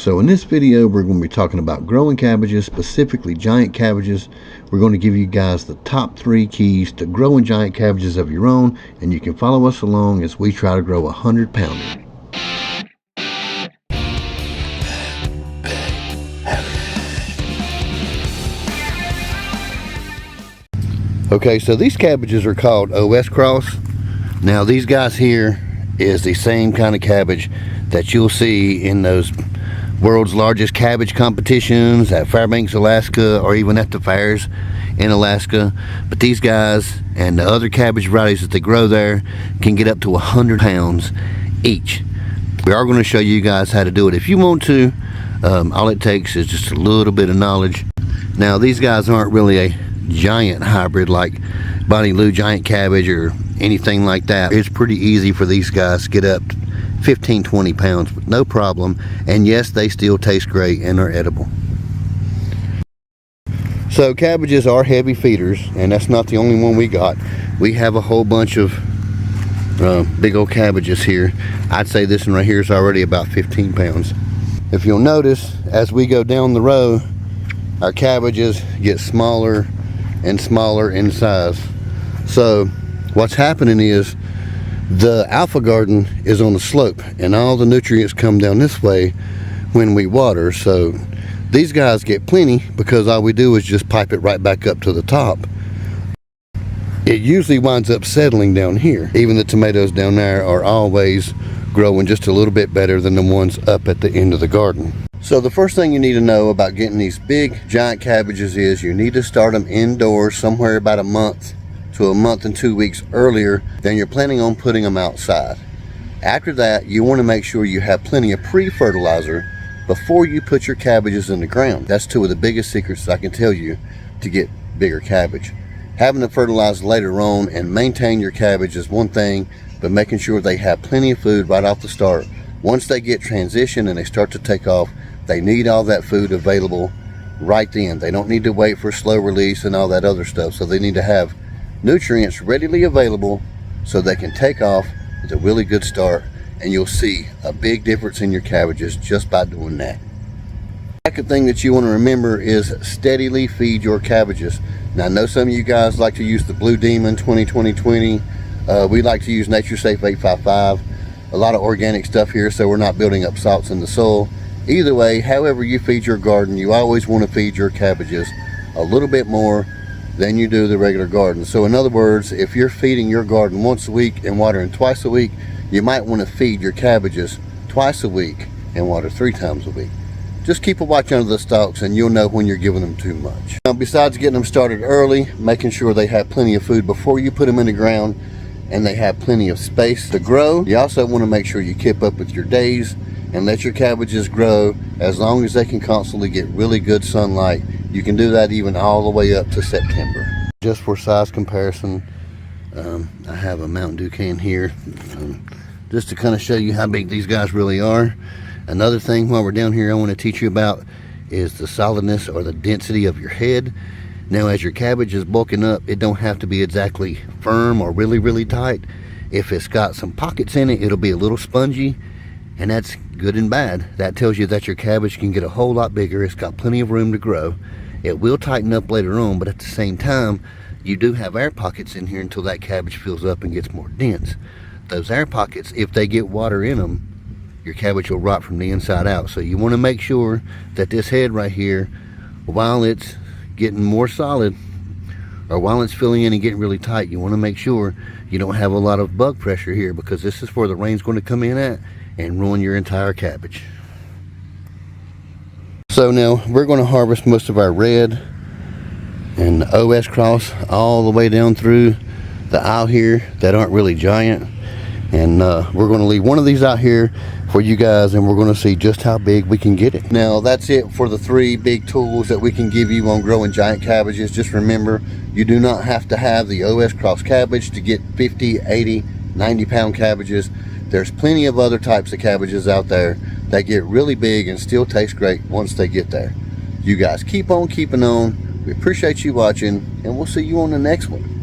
So in this video, we're going to be talking about growing cabbages, specifically giant cabbages. We're going to give you guys the top 3 keys to growing giant cabbages of your own, and you can follow us along as we try to grow a 100-pounder. Okay, so these cabbages are called OS Cross. Now these guys here is the same kind of cabbage that you'll see in those world's largest cabbage competitions at Fairbanks, Alaska, or even at the fairs in Alaska. But these guys and the other cabbage varieties that they grow there can get up to 100 pounds each. We are going to show you guys how to do it if you want to. All it takes is just a little bit of knowledge. Now these guys aren't really a giant hybrid like Bonnie Lou giant cabbage or anything like that. It's pretty easy for these guys to get up 15-20 pounds with no problem, and yes, they still taste great and are edible. So cabbages are heavy feeders, and that's not the only one we got. We have a whole bunch of big old cabbages here. I'd say this one right here is already about 15 pounds. If you'll notice, as we go down the row, our cabbages get smaller and smaller in size. So what's happening is the alpha garden is on the slope, and all the nutrients come down this way when we water. So these guys get plenty because all we do is just pipe it right back up to the top. It usually winds up settling down here. Even the tomatoes down there are always growing just a little bit better than the ones up at the end of the garden. So the first thing you need to know about getting these big giant cabbages is you need to start them indoors somewhere about a month to a month and 2 weeks earlier than you're planning on putting them outside. After that, you want to make sure you have plenty of pre-fertilizer before you put your cabbages in the ground. That's 2 of the biggest secrets I can tell you to get bigger cabbage. Having to fertilize later on and maintain your cabbage is one thing, but making sure they have plenty of food right off the start. Once they get transition and they start to take off, they need all that food available right then. They don't need to wait for slow release and all that other stuff. So they need to have nutrients readily available so they can take off with a really good start, and you'll see a big difference in your cabbages just by doing that. The second thing that you want to remember is steadily feed your cabbages. Now I know some of you guys like to use the Blue Demon 20-20-20. We like to use Nature Safe 855. A lot of organic stuff here, so we're not building up salts in the soil. Either way, however you feed your garden, you always want to feed your cabbages a little bit more than you do the regular garden. So in other words, if you're feeding your garden once a week and watering twice a week, you might want to feed your cabbages twice a week and water 3 times a week. Just keep a watch under the stalks and you'll know when you're giving them too much. Now, besides getting them started early, making sure they have plenty of food before you put them in the ground and they have plenty of space to grow, you also want to make sure you keep up with your days and let your cabbages grow as long as they can constantly get really good sunlight. You can do that even all the way up to September. Just for size comparison, I have a Mountain Dew can here just to kind of show you how big these guys really are. Another thing while we're down here I want to teach you about is the solidness or the density of your head. Now as your cabbage is bulking up, it don't have to be exactly firm or really tight. If it's got some pockets in it, it'll be a little spongy, and that's good and bad. That tells you that your cabbage can get a whole lot bigger. It's got plenty of room to grow. It will tighten up later on, but at the same time, you do have air pockets in here until that cabbage fills up and gets more dense. Those air pockets, if they get water in them, your cabbage will rot from the inside out. So you want to make sure that this head right here, while it's getting more solid, or while it's filling in and getting really tight, you want to make sure you don't have a lot of bug pressure here, because this is where the rain's going to come in at and ruin your entire cabbage. So now we're going to harvest most of our red and the OS Cross all the way down through the aisle here that aren't really giant, and we're going to leave one of these out here for you guys, and we're going to see just how big we can get it. Now that's it for the 3 big tools that we can give you on growing giant cabbages. Just remember, you do not have to have the OS Cross cabbage to get 50, 80, 90 pound cabbages. There's plenty of other types of cabbages out there that get really big and still taste great once they get there. You guys keep on keeping on. We appreciate you watching, and we'll see you on the next one.